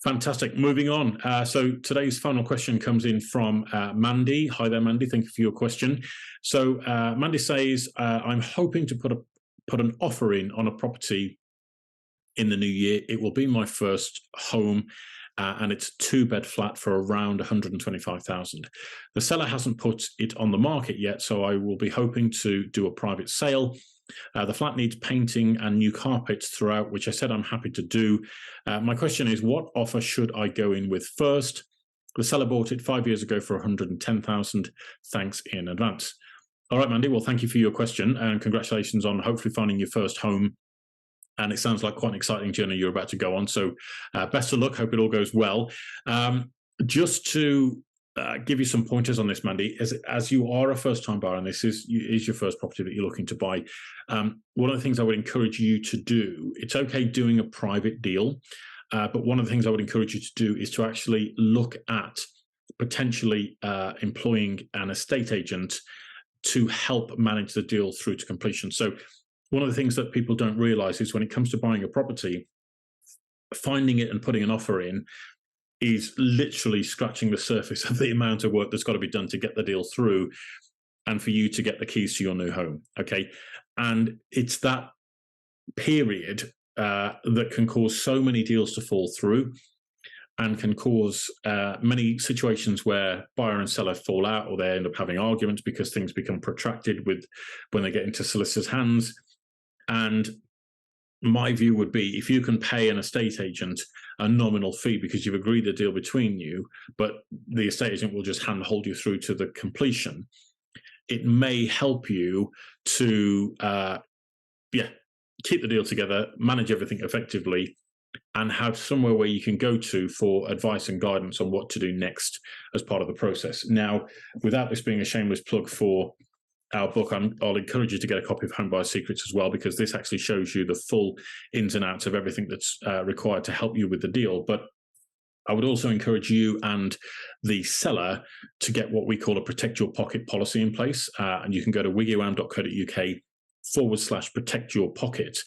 Fantastic. Moving on. So today's final question comes in from Mandy. Hi there, Mandy. Thank you for your question. So Mandy says, I'm hoping to put an offer in on a property in the new year. It will be my first home, and it's a two-bed flat for around 125,000. The seller hasn't put it on the market yet, so I will be hoping to do a private sale. The flat needs painting and new carpets throughout, which I said I'm happy to do. My question is, what offer should I go in with first? The seller bought it 5 years ago for 110,000. Thanks in advance. All right, Mandy. Well, thank you for your question, and congratulations on hopefully finding your first home. And it sounds like quite an exciting journey you're about to go on. So best of luck. Hope it all goes well. Just to give you some pointers on this, Mandy, as you are a first-time buyer and this is your first property that you're looking to buy, one of the things I would encourage you to do, it's okay doing a private deal, but one of the things I would encourage you to do is to actually look at potentially employing an estate agent to help manage the deal through to completion. So one of the things that people don't realize is when it comes to buying a property, finding it and putting an offer in is literally scratching the surface of the amount of work that's got to be done to get the deal through and for you to get the keys to your new home. Okay. And it's that period that can cause so many deals to fall through and can cause many situations where buyer and seller fall out, or they end up having arguments because things become protracted when they get into solicitors' hands. And my view would be, if you can pay an estate agent a nominal fee because you've agreed the deal between you, but the estate agent will just handhold you through to the completion, it may help you to keep the deal together, manage everything effectively, and have somewhere where you can go to for advice and guidance on what to do next as part of the process. Now, without this being a shameless plug for our book, I'll encourage you to get a copy of Home Buyer Secrets as well, because this actually shows you the full ins and outs of everything that's required to help you with the deal. But I would also encourage you and the seller to get what we call a protect your pocket policy in place. And you can go to wiggywam.co.uk/protect your pocket.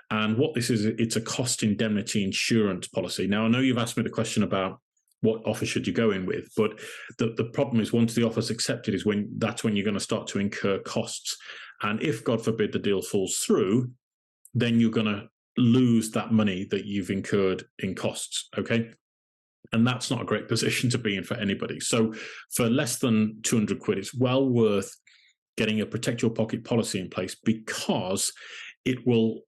And what this is, it's a cost indemnity insurance policy. Now, I know you've asked me the question about what offer should you go in with, but the problem is, once the offer's accepted is that's when you're going to start to incur costs. And if, God forbid, the deal falls through, then you're going to lose that money that you've incurred in costs. Okay. And that's not a great position to be in for anybody. So for less than 200 quid, it's well worth getting a protect your pocket policy in place, because it will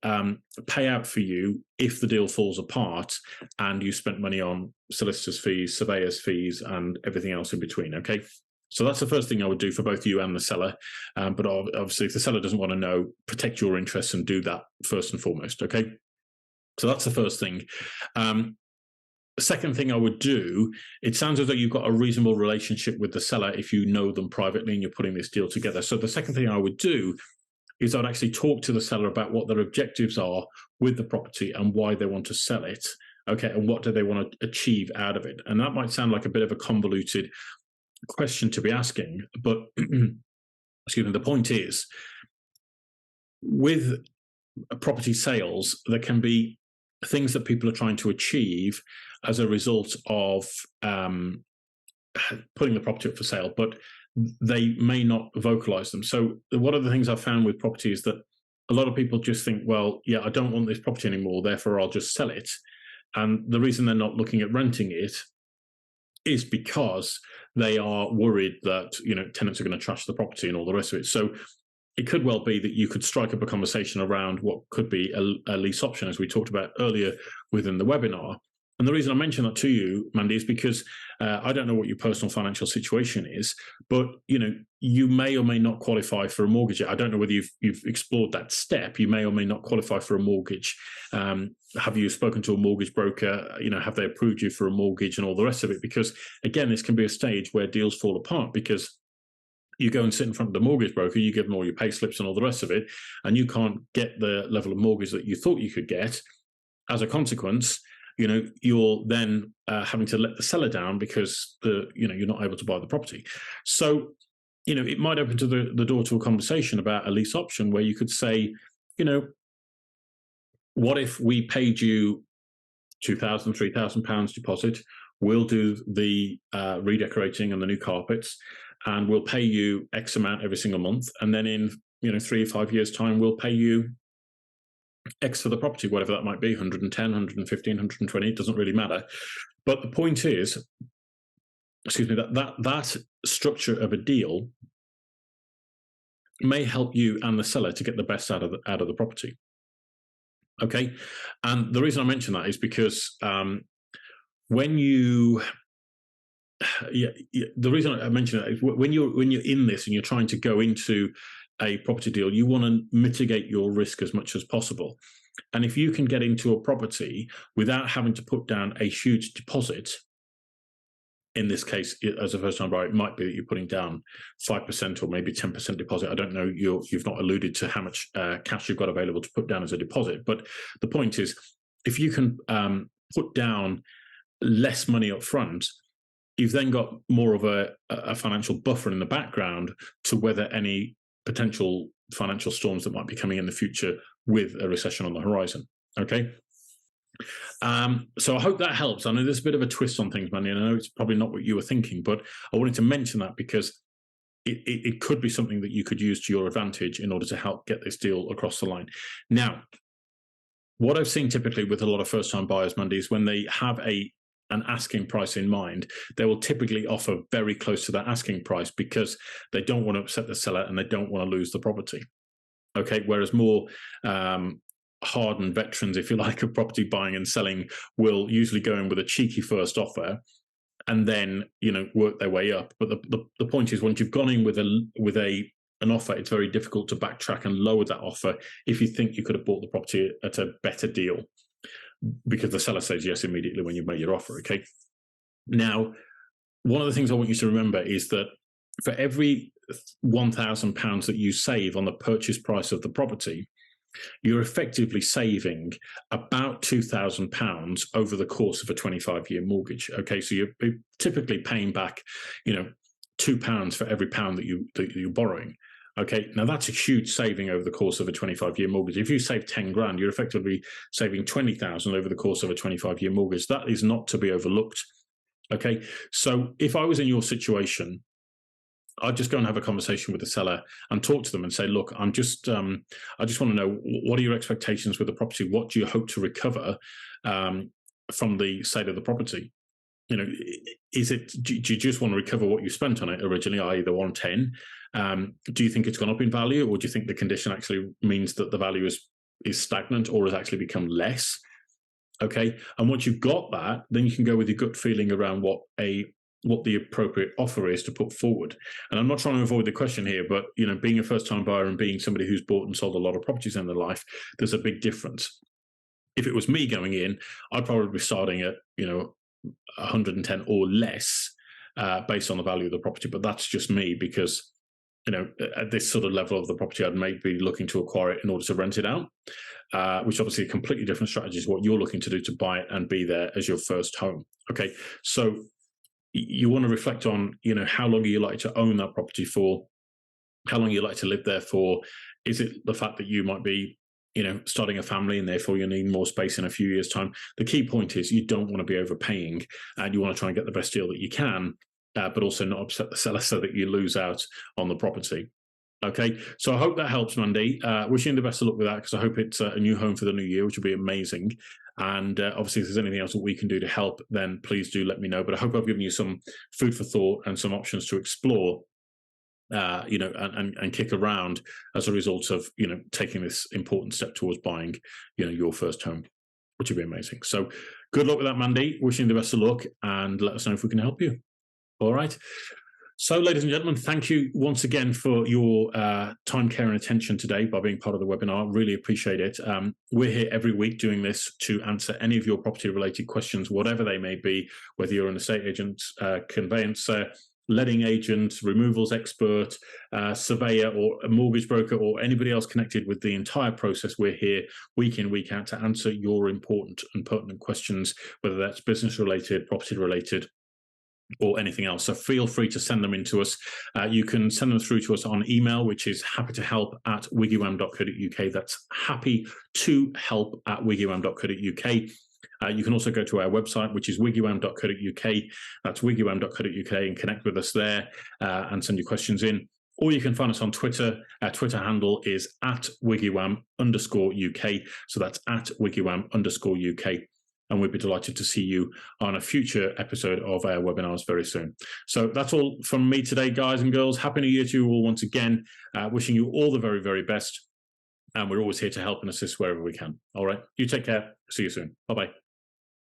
pay out for you if the deal falls apart and you spent money on solicitors' fees, surveyors' fees, and everything else in between. Okay. So that's the first thing I would do for both you and the seller. But obviously, if the seller doesn't want to know, protect your interests and do that first and foremost. Okay. So that's the first thing. The second thing I would do, it sounds as though you've got a reasonable relationship with the seller if you know them privately and you're putting this deal together. So the second thing I would do is I'd actually talk to the seller about what their objectives are with the property and why they want to sell it. Okay. And what do they want to achieve out of it? And that might sound like a bit of a convoluted question to be asking, but excuse me, the point is, with property sales, there can be things that people are trying to achieve as a result of putting the property up for sale, but they may not vocalize them. So one of the things I've found with property is that a lot of people just think, well, yeah, I don't want this property anymore, therefore I'll just sell it. And the reason they're not looking at renting it is because they are worried that, tenants are going to trash the property and all the rest of it. So it could well be that you could strike up a conversation around what could be a lease option, as we talked about earlier within the webinar. And the reason I mention that to you, Mandy, is because I don't know what your personal financial situation is, but you may or may not qualify for a mortgage. I don't know whether you've explored that step. You may or may not qualify for a mortgage. Have you spoken to a mortgage broker? Have they approved you for a mortgage and all the rest of it? Because again, this can be a stage where deals fall apart, because you go and sit in front of the mortgage broker, you give them all your pay slips and all the rest of it, and you can't get the level of mortgage that you thought you could get. As a consequence, you're then having to let the seller down because you're not able to buy the property. So, it might open to the door to a conversation about a lease option where you could say, what if we paid you £2,000, £3,000 deposit. We'll do the redecorating and the new carpets, and we'll pay you X amount every single month. And then in 3 or 5 years' time, we'll pay you X for the property, whatever that might be, 110, 115, 120, it doesn't really matter. But the point is, excuse me, that structure of a deal may help you and the seller to get the best out of the property. Okay, and the reason I mention that is because when you, the reason I mention that is when you're in this and you're trying to go into a property deal, you want to mitigate your risk as much as possible. And if you can get into a property without having to put down a huge deposit, in this case, as a first-time buyer, it might be that you're putting down 5% or maybe 10% deposit. I don't know. You've not alluded to how much cash you've got available to put down as a deposit. But the point is, if you can put down less money up front, you've then got more of a financial buffer in the background to weather any potential financial storms that might be coming in the future with a recession on the horizon. Okay. So I hope that helps. I know there's a bit of a twist on things, Mandy, and I know it's probably not what you were thinking, but I wanted to mention that because it could be something that you could use to your advantage in order to help get this deal across the line. Now, what I've seen typically with a lot of first-time buyers, Mandy, is when they have an asking price in mind, they will typically offer very close to that asking price because they don't want to upset the seller and they don't want to lose the property. Okay, whereas more hardened veterans, if you like, of property buying and selling will usually go in with a cheeky first offer and then work their way up. But the point is, once you've gone in with an offer, it's very difficult to backtrack and lower that offer if you think you could have bought the property at a better deal, because the seller says yes immediately when you've made your offer. Okay. Now, one of the things I want you to remember is that for every £1,000 that you save on the purchase price of the property, you're effectively saving about £2,000 over the course of a 25-year mortgage. Okay, so you're typically paying back, £2 for every pound that you're borrowing. Okay, now that's a huge saving over the course of a 25-year mortgage. If you save 10 grand, you're effectively saving 20,000 over the course of a 25-year mortgage. That is not to be overlooked. Okay, so if I was in your situation, I'd just go and have a conversation with the seller and talk to them and say, look, I just want to know, what are your expectations with the property? What do you hope to recover from the sale of the property? Do you just want to recover what you spent on it originally, i.e. the 110? Do you think it's gone up in value, or do you think the condition actually means that the value is stagnant or has actually become less? Okay. And once you've got that, then you can go with your gut feeling around what the appropriate offer is to put forward. And I'm not trying to avoid the question here, but being a first-time buyer and being somebody who's bought and sold a lot of properties in their life, there's a big difference. If it was me going in, I'd probably be starting at 110 or less based on the value of the property. But that's just me, because at this sort of level of the property, I'd maybe be looking to acquire it in order to rent it out, which obviously a completely different strategy is what you're looking to do to buy it and be there as your first home. Okay, so you want to reflect on, how long are you likely to own that property for? How long you like to live there for? Is it the fact that you might be, starting a family and therefore you need more space in a few years' time? The key point is you don't want to be overpaying, and you want to try and get the best deal that you can, but also not upset the seller so that you lose out on the property. Okay, so I hope that helps, Mandy. Wishing you the best of luck with that, because I hope it's a new home for the new year, which will be amazing. And obviously, if there's anything else that we can do to help, then please do let me know. But I hope I've given you some food for thought and some options to explore, and kick around as a result of, taking this important step towards buying, your first home, which would be amazing. So good luck with that, Mandy. Wishing you the best of luck, and let us know if we can help you. All right. So, ladies and gentlemen, thank you once again for your time, care, and attention today by being part of the webinar. Really appreciate it. We're here every week doing this to answer any of your property-related questions, whatever they may be, whether you're an estate agent, conveyancer, letting agent, removals expert, surveyor, or a mortgage broker, or anybody else connected with the entire process. We're here week in, week out to answer your important and pertinent questions, whether that's business-related, property-related, or anything else. So feel free to send them in to us. You can send them through to us on email, which is happytohelp@wiggywam.co.uk. That's happytohelp@wiggywam.co.uk. You can also go to our website, which is wiggywam.co.uk. That's wiggywam.co.uk, and connect with us there and send your questions in. Or you can find us on Twitter. Our Twitter handle is @WiggyWam_UK. So that's @WiggyWam_UK. And we'd be delighted to see you on a future episode of our webinars very soon. So that's all from me today, guys and girls. Happy New Year to you all once again. Wishing you all the very, very best. And we're always here to help and assist wherever we can. All right. You take care. See you soon. Bye-bye.